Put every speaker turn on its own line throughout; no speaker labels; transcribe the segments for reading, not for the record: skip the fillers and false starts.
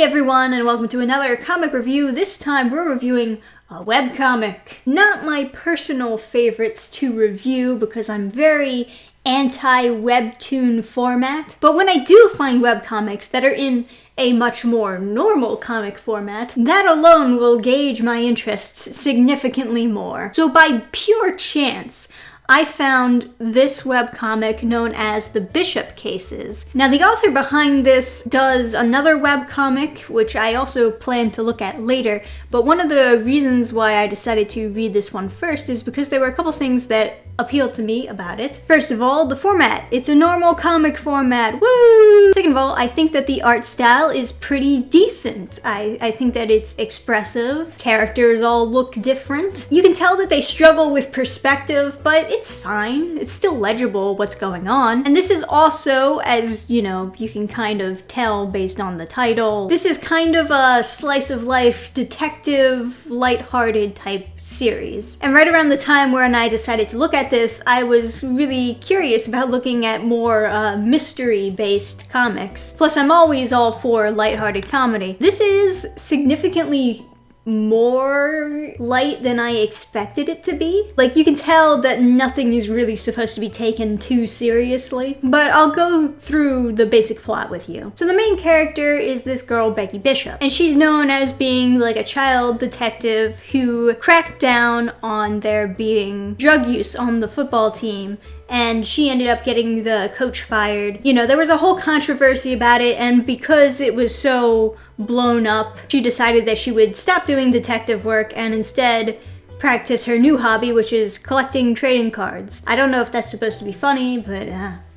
Hey everyone, and welcome to another comic review. This time we're reviewing a webcomic. Not my personal favorites to review because I'm very anti-webtoon format, but when I do find webcomics that are in a much more normal comic format, that alone will gauge my interests significantly more. So by pure chance, I found this webcomic known as The Bishop Cases. Now, the author behind this does another webcomic, which I also plan to look at later, but one of the reasons why I decided to read this one first is because there were a couple things that appealed to me about it. First of all, the format. It's a normal comic format. Woo! Second of all, I think that the art style is pretty decent. I think that it's expressive. Characters all look different. You can tell that they struggle with perspective, but it's fine. It's still legible what's going on. And this is also, as you know, you can kind of tell based on the title, this is kind of a slice of life detective, lighthearted type series. And right around the time when I decided to look at this, I was really curious about looking at more mystery-based comics. Plus, I'm always all for lighthearted comedy. This is significantly more light than I expected it to be. Like, you can tell that nothing is really supposed to be taken too seriously, but I'll go through the basic plot with you. So the main character is this girl, Becky Bishop, and she's known as being like a child detective who cracked down on there being drug use on the football team, and she ended up getting the coach fired. You know, there was a whole controversy about it, and because it was so blown up, she decided that she would stop doing detective work and instead practice her new hobby, which is collecting trading cards. I don't know if that's supposed to be funny, but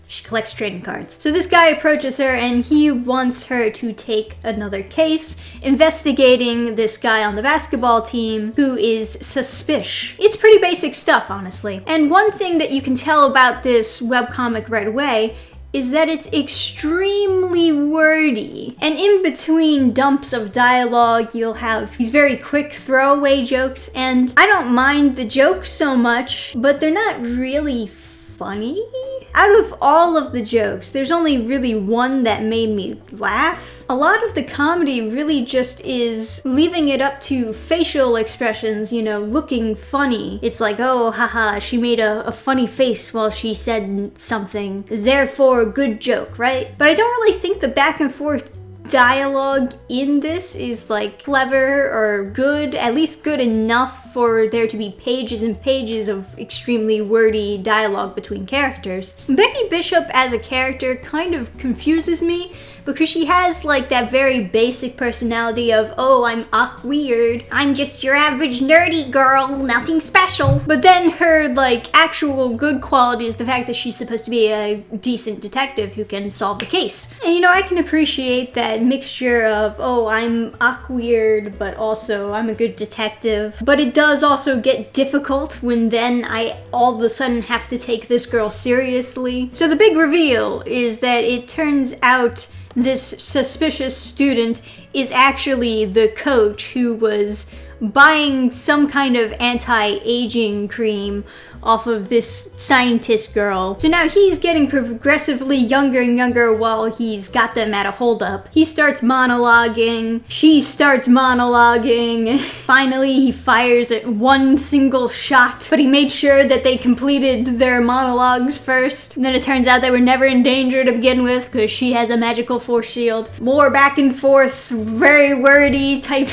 she collects trading cards. So this guy approaches her and he wants her to take another case investigating this guy on the basketball team who is suspicious. It's pretty basic stuff, honestly. And one thing that you can tell about this webcomic right away is that it's extremely wordy. And in between dumps of dialogue, you'll have these very quick throwaway jokes, and I don't mind the jokes so much, but they're not really funny. Out of all of the jokes, there's only really one that made me laugh. A lot of the comedy really just is leaving it up to facial expressions, you know, looking funny. It's like, oh, haha, she made a funny face while she said something, therefore good joke, right? But I don't really think the back and forth dialogue in this is like clever or good, at least good enough for there to be pages and pages of extremely wordy dialogue between characters. Becky Bishop as a character kind of confuses me because she has like that very basic personality of, oh, I'm Awk-Weird, I'm just your average nerdy girl, nothing special. But then her like actual good quality is the fact that she's supposed to be a decent detective who can solve the case. And you know, I can appreciate that mixture of, oh, I'm Awk-Weird, but also I'm a good detective. But it does also get difficult when then I all of a sudden have to take this girl seriously. So the big reveal is that it turns out this suspicious student is actually the coach who was buying some kind of anti-aging cream off of this scientist girl. So now he's getting progressively younger and younger while he's got them at a holdup. He starts monologuing, she starts monologuing, finally he fires at one single shot, but he made sure that they completed their monologues first. And then it turns out they were never in danger to begin with because she has a magical force shield. More back and forth, very wordy type.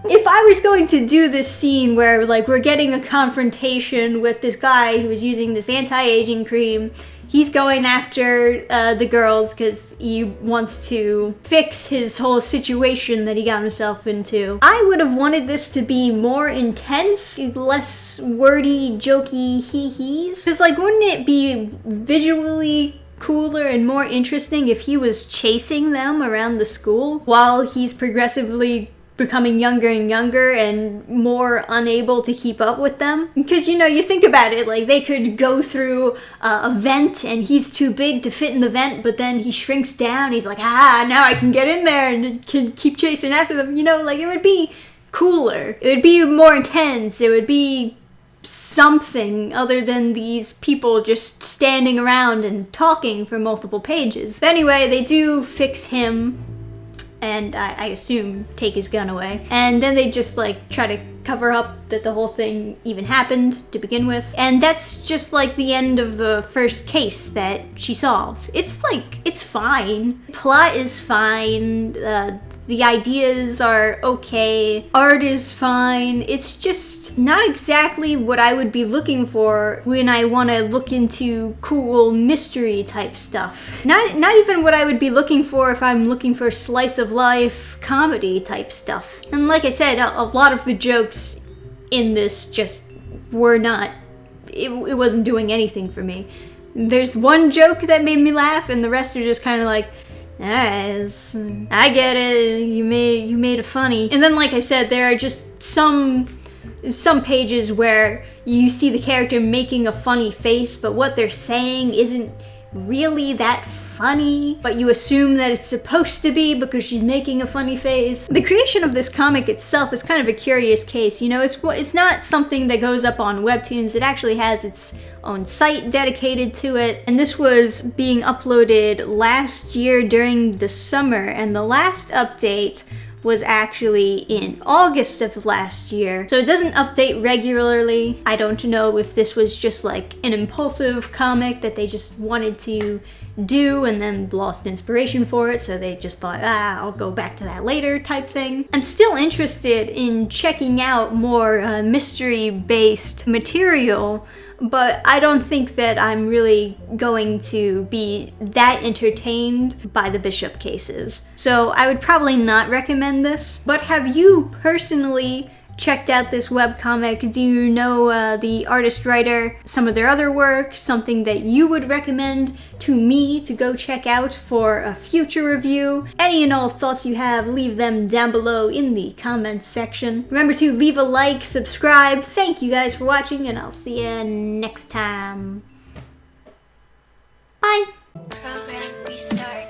If I was going to do this scene where like we're getting a confrontation with this guy who is using this anti-aging cream, he's going after the girls because he wants to fix his whole situation that he got himself into. I would have wanted this to be more intense, less wordy, jokey hee-hees. Because like, wouldn't it be visually cooler and more interesting if he was chasing them around the school while he's progressively becoming younger and younger and more unable to keep up with them? Because, you know, you think about it, like they could go through a vent and he's too big to fit in the vent, but then he shrinks down, he's like, now I can get in there and can keep chasing after them. You know, like it would be cooler, it would be more intense, it would be something other than these people just standing around and talking for multiple pages. But anyway, they do fix him and I assume take his gun away. And then they just like try to cover up that the whole thing even happened to begin with. And that's just like the end of the first case that she solves. It's like, it's fine. Plot is fine. The ideas are okay. Art is fine. It's just not exactly what I would be looking for when I want to look into cool mystery type stuff. Not even what I would be looking for if I'm looking for slice of life comedy type stuff. And like I said, a lot of the jokes in this just were not, it wasn't doing anything for me. There's one joke that made me laugh, and the rest are just kind of like, I get it, you made it funny. And then, like I said, there are just some pages where you see the character making a funny face, but what they're saying isn't really that funny, but you assume that it's supposed to be because she's making a funny face. The creation of this comic itself is kind of a curious case. You know, it's not something that goes up on Webtoons. It actually has its own site dedicated to it, and this was being uploaded last year during the summer, and the last update was actually in August of last year. So it doesn't update regularly. I don't know if this was just like an impulsive comic that they just wanted to do and then lost inspiration for it, so they just thought, I'll go back to that later type thing. I'm still interested in checking out more mystery-based material, but I don't think that I'm really going to be that entertained by the Bishop cases. So I would probably not recommend this. But have you personally checked out this webcomic? Do you know the artist writer, some of their other work, something that you would recommend to me to go check out for a future review? Any and all thoughts you have, leave them down below in the comments section. Remember to leave a like, subscribe. Thank you guys for watching, and I'll see you next time. Bye!
Program restart.